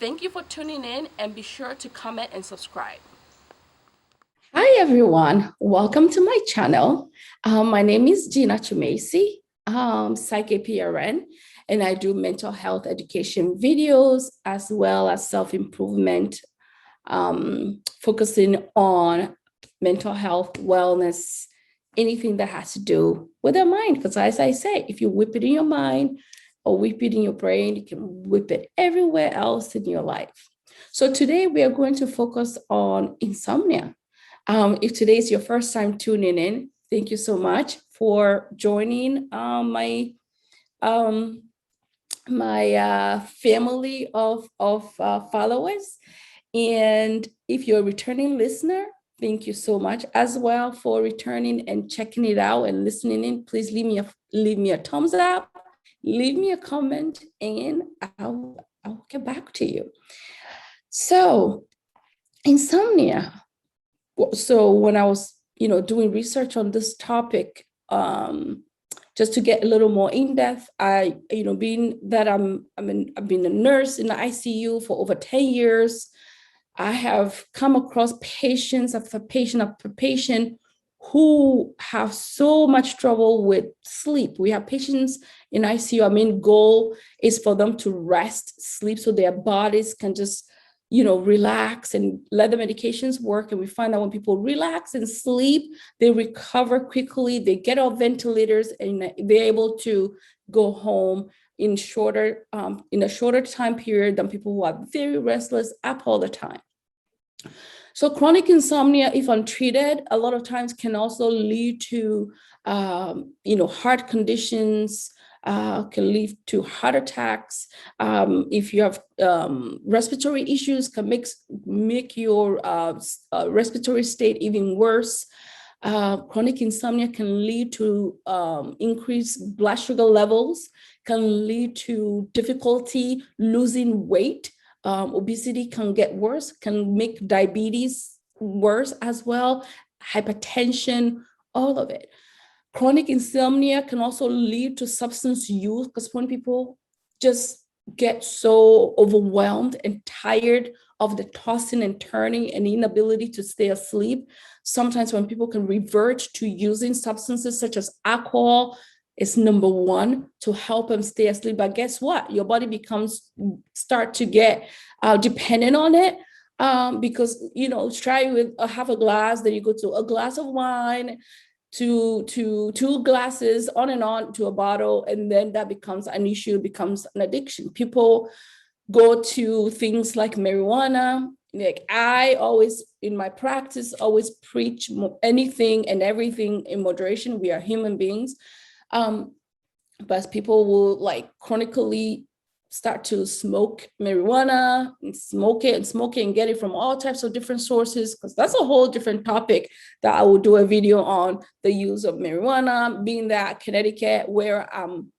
Thank you for tuning in and be sure to comment and subscribe. Hi, everyone. Welcome to my channel. My name is Gina Chumesi, PsychPRN, and I do mental health education videos as well as self-improvement, focusing on mental health, wellness, anything that has to do with the mind. Because as I say, if you whip it in your mind or whip it in your brain, you can whip it everywhere else in your life. So today we are going to focus on insomnia. If today is your first time tuning in, thank you so much for joining um, my family of followers. And if you're a returning listener, thank you so much as well for returning and checking it out and listening in. Please leave me a thumbs up, leave me a comment, and I'll get back to you. So, insomnia. So when I was, doing research on this topic, just to get a little more in depth, being that I've been a nurse in the ICU for over 10 years, I have come across patients after patient after patient who have so much trouble with sleep. We have patients in ICU. Our main goal is for them to rest, sleep, so their bodies can just relax and let the medications work. And we find that when people relax and sleep, they recover quickly, they get off ventilators, and they're able to go home in a shorter time period than people who are very restless up all the time. So chronic insomnia, if untreated, a lot of times can also lead to, heart conditions, can lead to heart attacks. If you have respiratory issues, can make your respiratory state even worse. Chronic insomnia can lead to increased blood sugar levels, can lead to difficulty losing weight. Obesity can get worse, can make diabetes worse as well, hypertension, all of it. Chronic insomnia can also lead to substance use, because when people just get so overwhelmed and tired of the tossing and turning and inability to stay asleep, sometimes when people can revert to using substances such as alcohol, is number one to help them stay asleep. But guess what? Your body start to get dependent on it, because try with half a glass, then you go to a glass of wine, to two glasses, on and on to a bottle, and then that becomes an issue, becomes an addiction. People go to things like marijuana. Like I always, in my practice, always preach anything and everything in moderation. We are human beings. But people will chronically start to smoke marijuana and smoke it and get it from all types of different sources, because that's a whole different topic that I will do a video on, the use of marijuana, being that Connecticut, where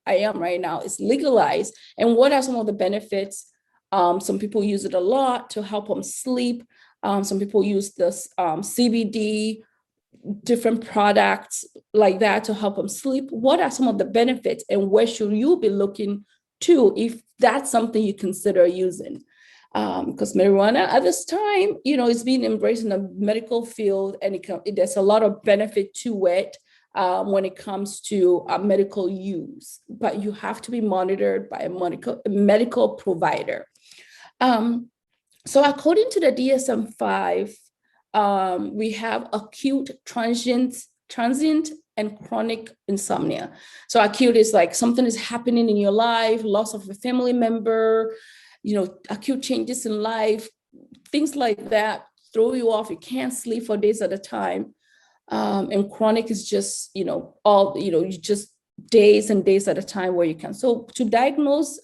I am right now, is legalized, and what are some of the benefits. Some people use it a lot to help them sleep. Some people use this CBD, different products like that to help them sleep. What are some of the benefits, and where should you be looking to if that's something you consider using? Because marijuana at this time, it's being embraced in the medical field, and there's a lot of benefit to it when it comes to medical use, but you have to be monitored by a medical provider. So according to the DSM-5, we have acute, transient, and chronic insomnia. So acute is like something is happening in your life, loss of a family member, acute changes in life, things like that throw you off. You can't sleep for days at a time. And chronic is just, just days and days at a time where you can. So to diagnose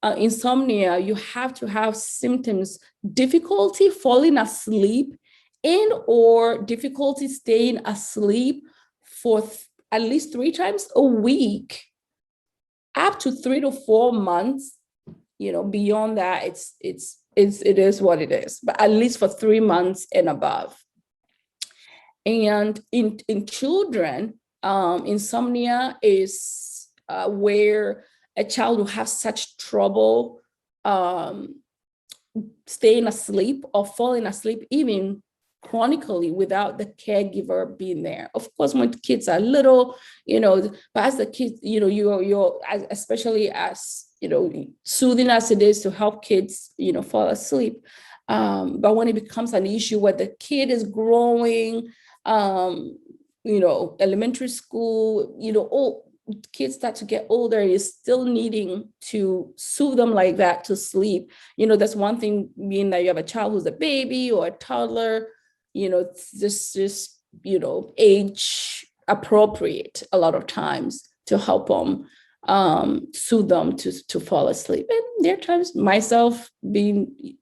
insomnia, you have to have symptoms: difficulty falling asleep and or difficulty staying asleep for at least 3 times a week, up to 3 to 4 months. Beyond that, it is what it is, but at least for 3 months and above. And in children, insomnia is where a child will have such trouble staying asleep or falling asleep even chronically without the caregiver being there. Of course, when kids are little, but as the kids, you're especially as, soothing as it is to help kids, fall asleep. But when it becomes an issue where the kid is growing, elementary school, all kids start to get older, you're still needing to soothe them like that to sleep. That's one thing, being that you have a child who's a baby or a toddler, it's just age appropriate a lot of times to help them, soothe them to fall asleep. And there are times, myself being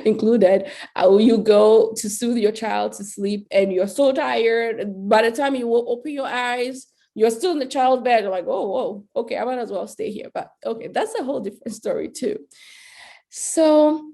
included, you go to soothe your child to sleep and you're so tired. By the time you will open your eyes, you're still in the child's bed. You're like, oh, okay, I might as well stay here. But okay, that's a whole different story too. So,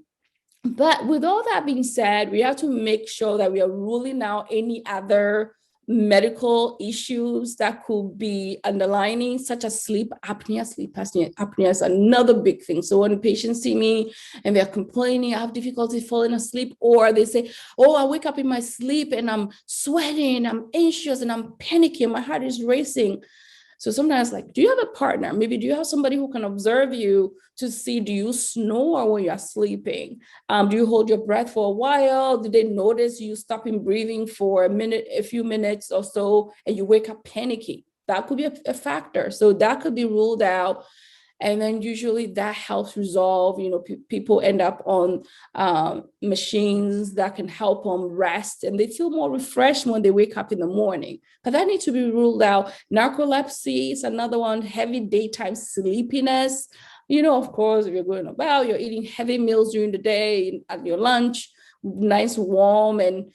but with all that being said, we have to make sure that we are ruling out any other medical issues that could be underlying, such as sleep apnea. Sleep apnea is another big thing. So when patients see me and they're complaining, I have difficulty falling asleep, or they say, oh, I wake up in my sleep and I'm sweating, I'm anxious, and I'm panicking, my heart is racing. So sometimes, like, do you have a partner? Maybe do you have somebody who can observe you to see, do you snore when you're sleeping? Do you hold your breath for a while? Do they notice you stopping breathing for a few minutes or so, and you wake up panicking? That could be a factor. So that could be ruled out. And then usually that helps resolve, people end up on machines that can help them rest, and they feel more refreshed when they wake up in the morning. But that needs to be ruled out. Narcolepsy is another one, heavy daytime sleepiness. Of course, if you're going about, you're eating heavy meals during the day at your lunch, nice, warm, and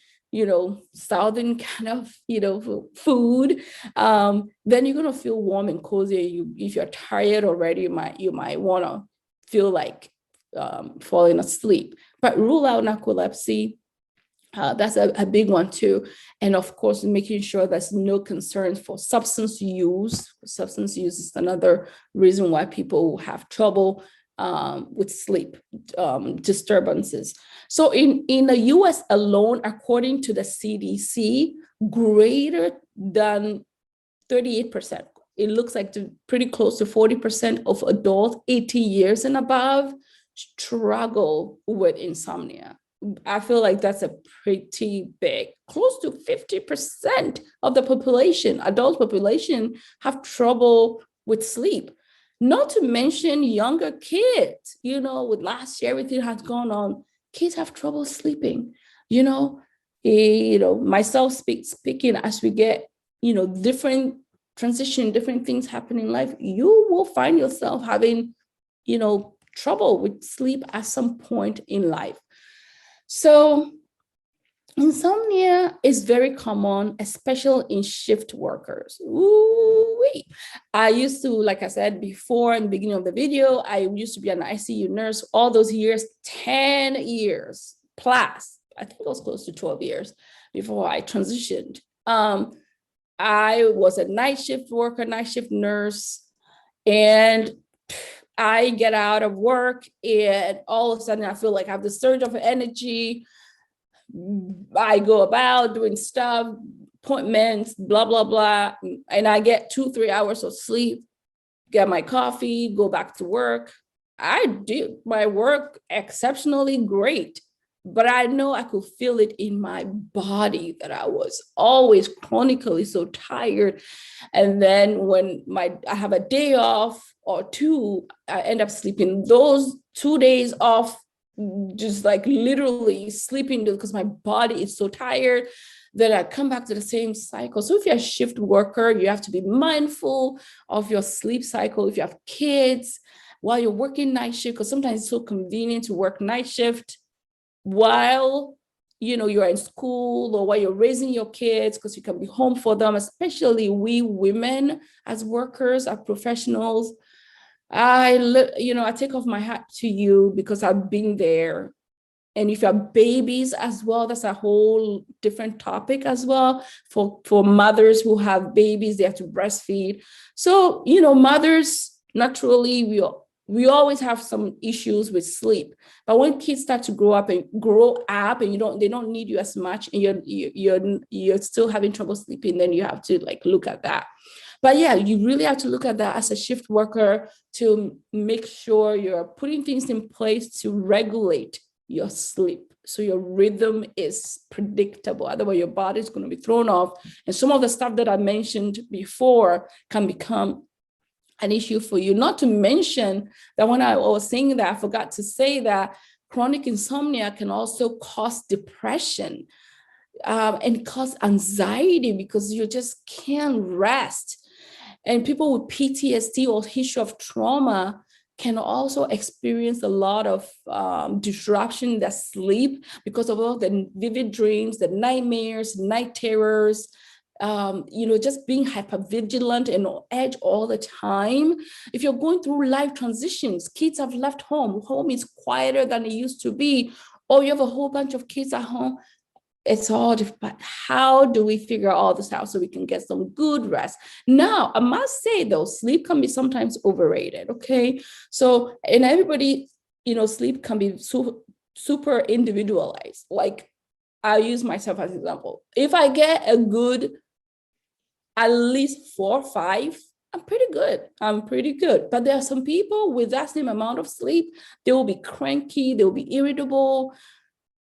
southern kind of, food, then you're going to feel warm and cozy. If you're tired already, you might want to feel like falling asleep. But rule out narcolepsy. That's a big one too. And of course, making sure there's no concerns for substance use. Substance use is another reason why people have trouble with sleep disturbances. So in the US alone, according to the CDC, greater than 38%, it looks like pretty close to 40% of adults 80 years and above struggle with insomnia. I feel like that's a pretty big, close to 50% of the population, adult population, have trouble with sleep. Not to mention younger kids, with last year, everything has gone on. Kids have trouble sleeping, myself speaking, as we get, different transition, different things happen in life, you will find yourself having, trouble with sleep at some point in life. So insomnia is very common, especially in shift workers. Ooh-wee. I used to, like I said before in the beginning of the video, I used to be an ICU nurse all those years, 10 years plus. I think it was close to 12 years before I transitioned. I was a night shift worker, night shift nurse, and I get out of work and all of a sudden I feel like I have this surge of energy. I go about doing stuff, appointments, blah, blah, blah. And I get 2-3 hours of sleep, get my coffee, go back to work. I do my work exceptionally great, but I know I could feel it in my body that I was always chronically so tired. And then when I have a day off or two, I end up sleeping those 2 days off, just like literally sleeping because my body is so tired that I come back to the same cycle. So if you're a shift worker, you have to be mindful of your sleep cycle. If you have kids while you're working night shift, because sometimes it's so convenient to work night shift while you're in school or while you're raising your kids, because you can be home for them, especially we women as workers, as professionals. I take off my hat to you because I've been there. And if you have babies as well, that's a whole different topic as well. For mothers who have babies, they have to breastfeed. So, mothers, naturally, we always have some issues with sleep. But when kids start to grow up and they don't need you as much, and you're still having trouble sleeping, then you have to like look at that. But yeah, you really have to look at that as a shift worker to make sure you're putting things in place to regulate your sleep, so your rhythm is predictable. Otherwise, your body's going to be thrown off. And some of the stuff that I mentioned before can become an issue for you. Not to mention that when I was saying that, I forgot to say that chronic insomnia can also cause depression and cause anxiety because you just can't rest. And people with PTSD or history of trauma can also experience a lot of disruption in their sleep because of all the vivid dreams, the nightmares, night terrors, just being hypervigilant and on edge all the time. If you're going through life transitions, kids have left home is quieter than it used to be, or you have a whole bunch of kids at home, it's all different. But how do we figure all this out so we can get some good rest? Now, I must say though, sleep can be sometimes overrated. Okay. So, and everybody, sleep can be super individualized. Like I'll use myself as an example. If I get a good, at least 4 or 5, I'm pretty good. But there are some people with that same amount of sleep, they will be cranky, they will be irritable.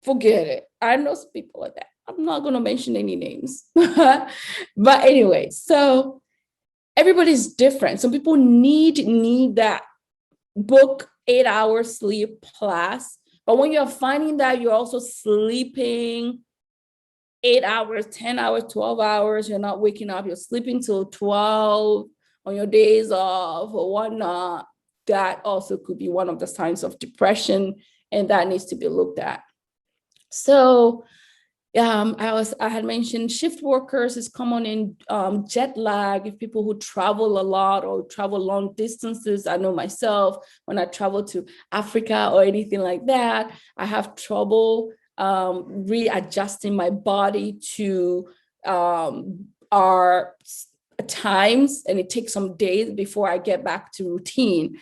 Forget it. I know some people like that. I'm not going to mention any names. But anyway, so everybody's different. Some people need that book 8 hours sleep plus. But when you're finding that you're also sleeping 8 hours, 10 hours, 12 hours, you're not waking up, you're sleeping till 12 on your days off or whatnot, that also could be one of the signs of depression, and that needs to be looked at. So I had mentioned shift workers is common in jet lag. If people who travel a lot or travel long distances, I know myself, when I travel to Africa or anything like that, I have trouble readjusting my body to our times, and it takes some days before I get back to routine.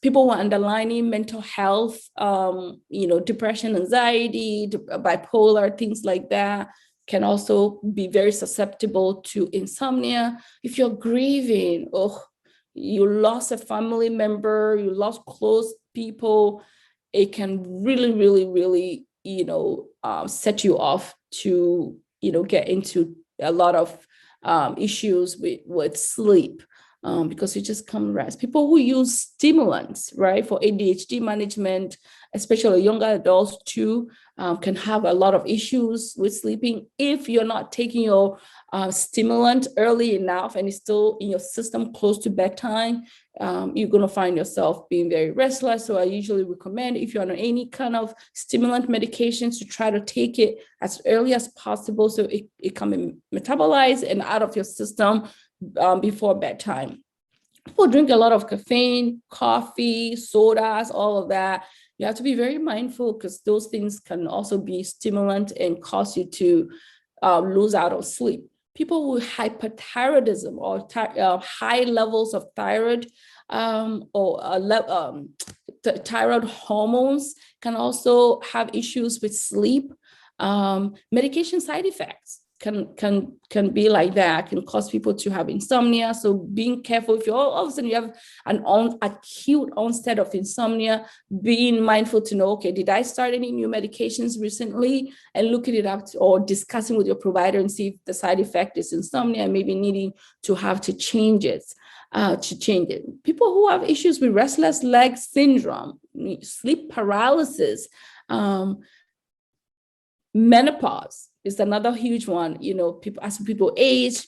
People with underlying mental health, depression, anxiety, bipolar, things like that, can also be very susceptible to insomnia. If you're grieving, you lost a family member, you lost close people, it can really, really, really, set you off to, get into a lot of issues with sleep. Because you just can't rest. People who use stimulants, right, for ADHD management, especially younger adults too, can have a lot of issues with sleeping. If you're not taking your stimulant early enough and it's still in your system close to bedtime, you're going to find yourself being very restless. So I usually recommend, if you're on any kind of stimulant medications, to try to take it as early as possible so it can be metabolized and out of your system before bedtime. People drink a lot of caffeine, coffee, sodas, all of that. You have to be very mindful because those things can also be stimulant and cause you to lose out on sleep. People with hyperthyroidism or high levels of thyroid thyroid hormones can also have issues with sleep. Medication side effects can be like that, can cause people to have insomnia. So being careful, if you all of a sudden you have an acute onset of insomnia, being mindful to know, okay, did I start any new medications recently, and looking it up or discussing with your provider and see if the side effect is insomnia and maybe needing to change it. People who have issues with restless leg syndrome, sleep paralysis, menopause is another huge one. As people age,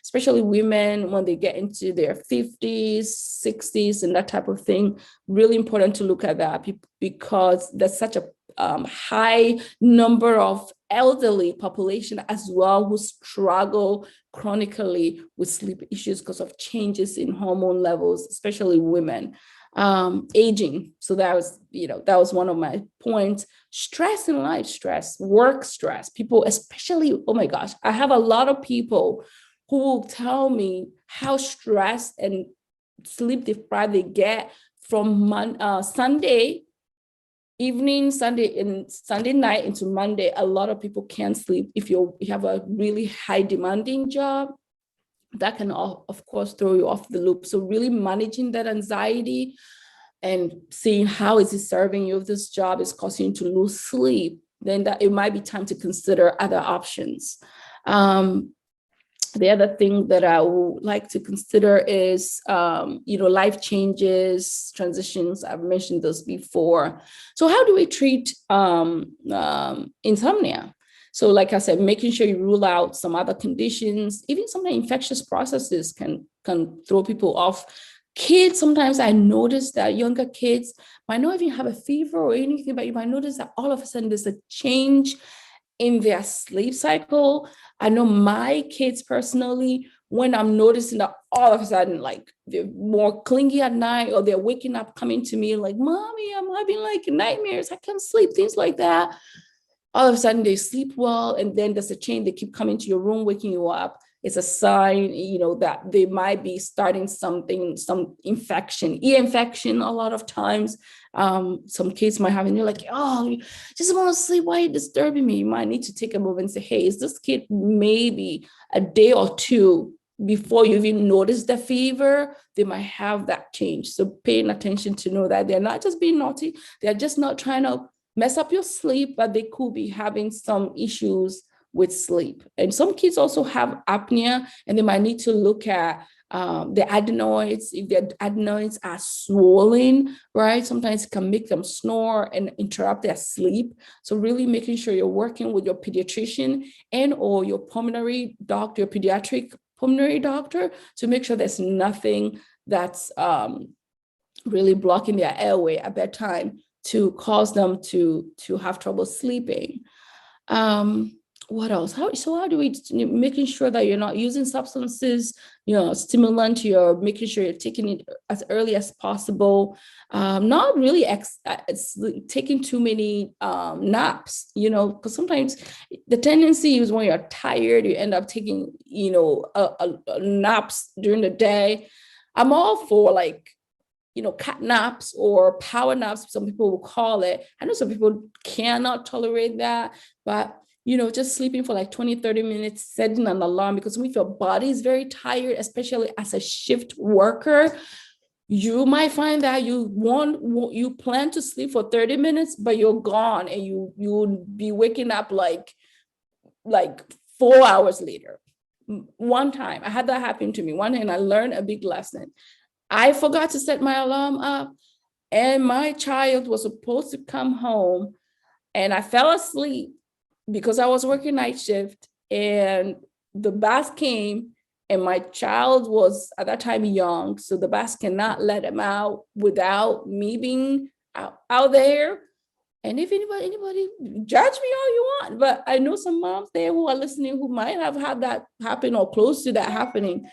especially women, when they get into their 50s, 60s, and that type of thing, really important to look at that because there's such a high number of elderly population as well who struggle chronically with sleep issues because of changes in hormone levels, especially women. Aging. So that was one of my points. Stress in life, work stress. People, especially, oh my gosh, I have a lot of people who will tell me how stressed and sleep deprived they get from Sunday evening, Sunday night into Monday. A lot of people can't sleep. If you have a really high demanding job, that can, of course, throw you off the loop. So really managing that anxiety and seeing how is it serving you. If this job is causing you to lose sleep, then that it might be time to consider other options. The other thing that I would like to consider is, life changes, transitions. I've mentioned those before. So how do we treat insomnia? So like I said, making sure you rule out some other conditions, even some infectious processes can throw people off. Kids, sometimes I notice that younger kids might not even have a fever or anything, but you might notice that all of a sudden there's a change in their sleep cycle. I know my kids personally, when I'm noticing that all of a sudden, like they're more clingy at night, or they're waking up, coming to me like, "Mommy, I'm having like nightmares. I can't sleep," things like that. All of a sudden they sleep well, and then there's a change. They keep coming to your room, waking you up. It's a sign, that they might be starting something, some infection, ear infection. A lot of times, some kids might have, and you're like, "Oh, just want to sleep. Why are you disturbing me?" You might need to take a moment and say, "Hey, is this kid maybe a day or two before you even notice the fever? They might have that change." So paying attention to know that they're not just being naughty. They're just not trying to mess up your sleep, but they could be having some issues with sleep. And some kids also have apnea, and they might need to look at the adenoids. If their adenoids are swollen, right, sometimes it can make them snore and interrupt their sleep. So really making sure you're working with your pediatrician and or your pulmonary doctor, your pediatric pulmonary doctor, to make sure there's nothing that's really blocking their airway at bedtime to cause them to have trouble sleeping. What else? How do we, making sure that you're not using substances, stimulant, you're making sure you're taking it as early as possible. Not really taking too many naps, because sometimes the tendency is when you're tired, you end up taking, naps during the day. I'm all for cat naps or power naps, some people will call it. I know some people cannot tolerate that, but just sleeping for like 20, 30 minutes, setting an alarm, because if your body is very tired, especially as a shift worker, you might find that you plan to sleep for 30 minutes, but you're gone, and you'll be waking up like 4 hours later. One time, I had that happen to me one day, and I learned a big lesson. I forgot to set my alarm up, and my child was supposed to come home, and I fell asleep because I was working night shift, and the bus came, and my child was at that time young, so the bus cannot let him out without me being out there. And if anybody judge me all you want, but I know some moms there who are listening who might have had that happen or close to that happening.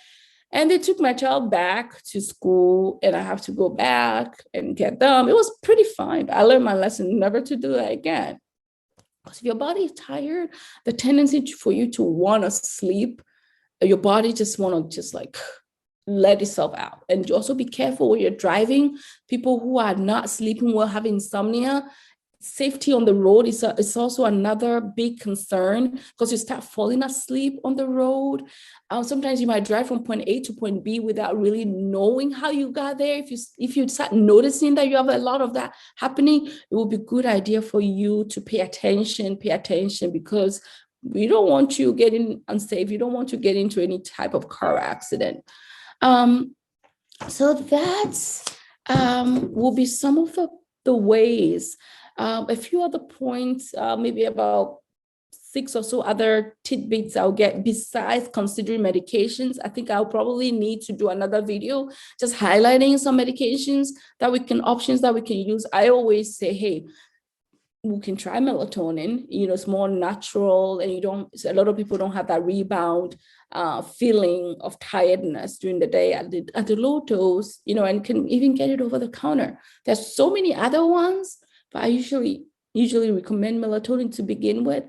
And they took my child back to school, and I have to go back and get them. It was pretty fine. I learned my lesson never to do that again. Because if your body is tired, the tendency for you to want to sleep, your body just want to let itself out. And also be careful when you're driving. People who are not sleeping well, have insomnia, safety on the road is also another big concern, because you start falling asleep on the road. Sometimes you might drive from point A to point B without really knowing how you got there. If you start noticing that you have a lot of that happening, it will be a good idea for you to pay attention, because we don't want you getting unsafe. You don't want to get into any type of car accident. So that's will be some of the ways. A few other points, maybe about 6 or so other tidbits I'll get besides considering medications. I think I'll probably need to do another video just highlighting some medications options that we can use. I always say, hey, we can try melatonin. It's more natural, and a lot of people don't have that rebound feeling of tiredness during the day at the low dose, and can even get it over the counter. There's so many other ones, but I usually recommend melatonin to begin with.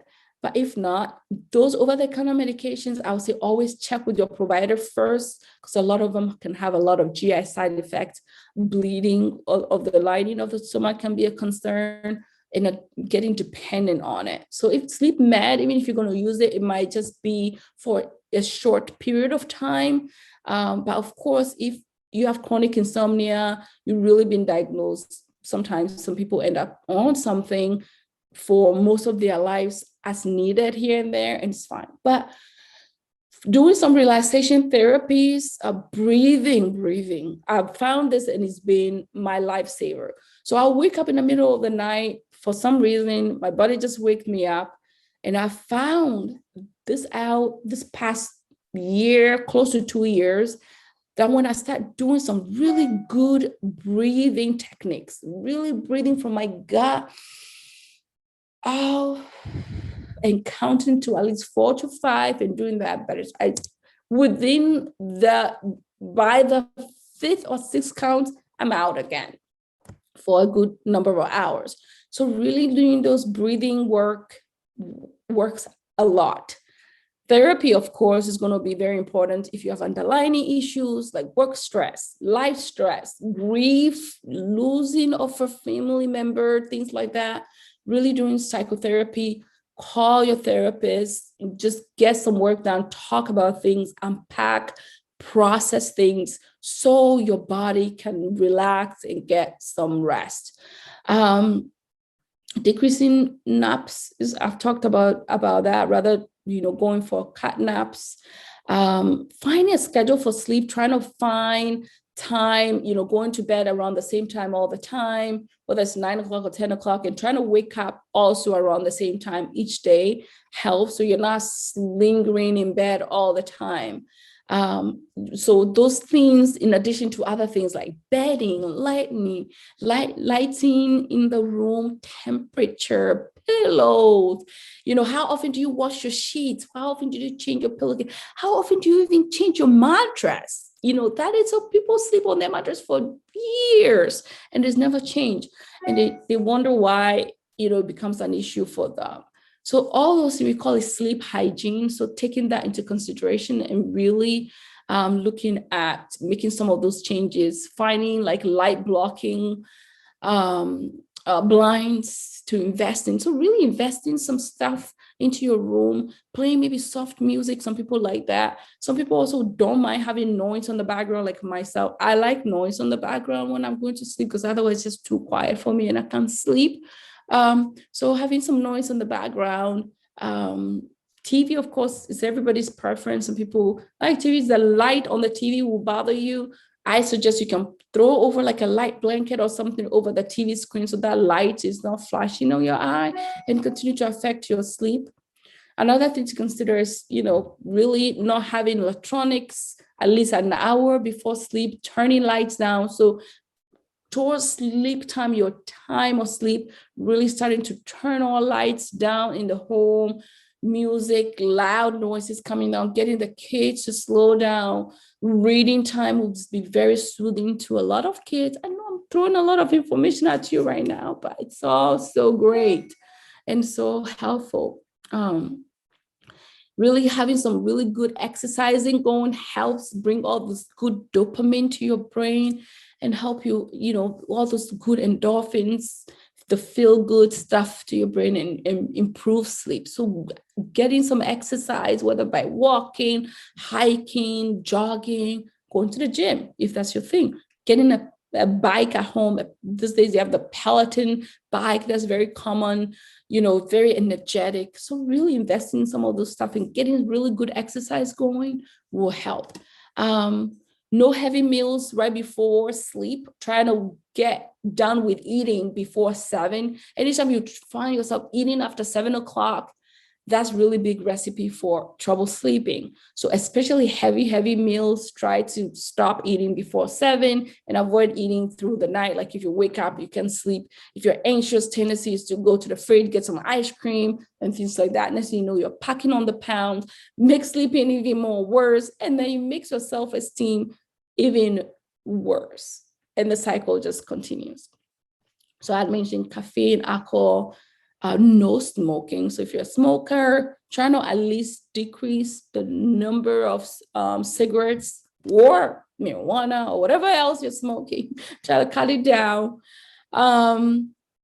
But if not, those over-the-counter medications, I would say always check with your provider first, because a lot of them can have a lot of GI side effects. Bleeding of the lining of the stomach can be a concern, and getting dependent on it. So if sleep med, even if you're going to use it, it might just be for a short period of time. But of course, if you have chronic insomnia, you've really been diagnosed, sometimes some people end up on something for most of their lives as needed here and there, and it's fine. But doing some relaxation therapies, breathing, I've found this and it's been my lifesaver. So I'll wake up in the middle of the night, for some reason, my body just wakes me up. And I found this out this past year, close to 2 years, that when I start doing some really good breathing techniques, really breathing from my gut out and counting to at least 4 to 5 and doing that, but by the 5th or 6th count, I'm out again for a good number of hours. So really doing those breathing works a lot. Therapy, of course, is going to be very important if you have underlying issues like work stress, life stress, grief, losing of a family member, things like that. Really doing psychotherapy, call your therapist, just get some work done, talk about things, unpack, process things so your body can relax and get some rest. Decreasing naps I've talked about that, rather, going for cat naps, finding a schedule for sleep, trying to find time, going to bed around the same time all the time, whether it's 9 o'clock or 10 o'clock, and trying to wake up also around the same time each day helps, so you're not lingering in bed all the time. So those things, in addition to other things like bedding, lighting in the room, temperature, pillows, how often do you wash your sheets? How often do you change your pillow? How often do you even change your mattress? That is how people sleep on their mattress for years and there's never changed. And they wonder why, it becomes an issue for them. So all those, we call it sleep hygiene. So taking that into consideration and really looking at making some of those changes, finding like light blocking blinds to invest in. So really investing some stuff into your room, playing maybe soft music. Some people like that. Some people also don't mind having noise on the background, like myself. I like noise on the background when I'm going to sleep, because otherwise it's just too quiet for me and I can't sleep. So having some noise in the background, TV, of course, is everybody's preference. Some people like TV. The light on the TV will bother you. I suggest you can throw over like a light blanket or something over the TV screen so that light is not flashing on your eye and continue to affect your sleep. Another thing to consider is, really not having electronics at least an hour before sleep, turning lights down. So towards sleep time, your time of sleep, really starting to turn all lights down in the home, music, loud noises coming down, getting the kids to slow down. Reading time will be very soothing to a lot of kids. I know I'm throwing a lot of information at you right now, but it's all so great and so helpful. Really having some really good exercising going helps bring all this good dopamine to your brain and help you, all those good endorphins, the feel good stuff to your brain, and improve sleep. So getting some exercise, whether by walking, hiking, jogging, going to the gym, if that's your thing, getting a bike at home. These days you have the Peloton bike that's very common, very energetic. So really investing in some of those stuff and getting really good exercise going will help. No heavy meals right before sleep. Trying to get done with eating before 7. Anytime you find yourself eating after 7 o'clock, that's really big recipe for trouble sleeping. So especially heavy meals, try to stop eating before 7 and avoid eating through the night. Like if you wake up, you can sleep. If you're anxious, tendency is to go to the fridge, get some ice cream and things like that. Next thing you know, you're packing on the pounds, make sleeping even more worse. And then you make your self-esteem even worse. And the cycle just continues. So I mentioned caffeine, alcohol, No smoking. So if you're a smoker, try to at least decrease the number of cigarettes or marijuana or whatever else you're smoking. Try to cut it down.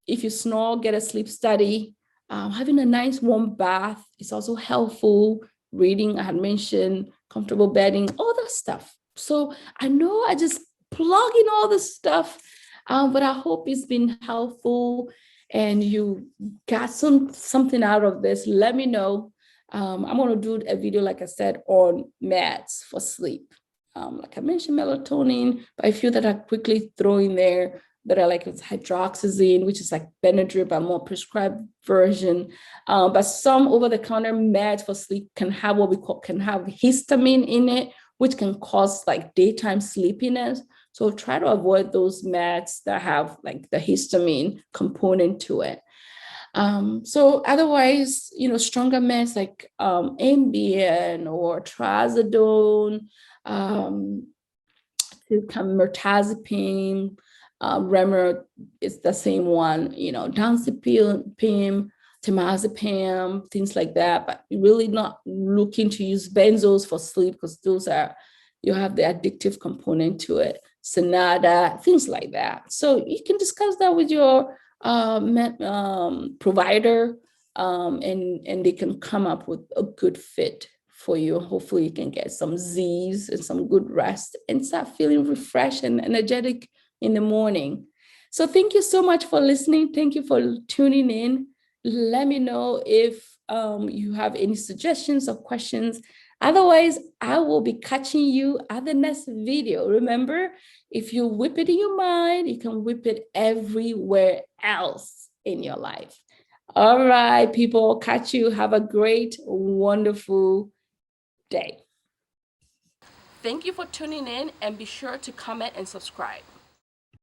If you snore, get a sleep study. Having a nice warm bath is also helpful. Reading, I had mentioned, comfortable bedding, all that stuff. So I know I just plug in all this stuff, but I hope it's been helpful and you got something out of this. Let me know. I'm going to do a video, like I said, on meds for sleep. Like I mentioned, melatonin, but a few that I quickly throw in there that are like it's hydroxyzine, which is like Benadryl, a more prescribed version. But some over-the-counter meds for sleep can have what we call histamine in it, which can cause like daytime sleepiness. So try to avoid those meds that have like the histamine component to it. So otherwise, stronger meds like Ambien or Trazodone, mirtazapine, Remer is the same one, Danzapim, temazepam, things like that, but really not looking to use benzos for sleep because you have the addictive component to it, Sonata, things like that. So you can discuss that with your provider, and they can come up with a good fit for you. Hopefully you can get some Z's and some good rest and start feeling refreshed and energetic in the morning. So thank you so much for listening. Thank you for tuning in. Let me know if you have any suggestions or questions. Otherwise, I will be catching you at the next video. Remember, if you whip it in your mind, you can whip it everywhere else in your life. All right, people, catch you. Have a great, wonderful day. Thank you for tuning in, and be sure to comment and subscribe.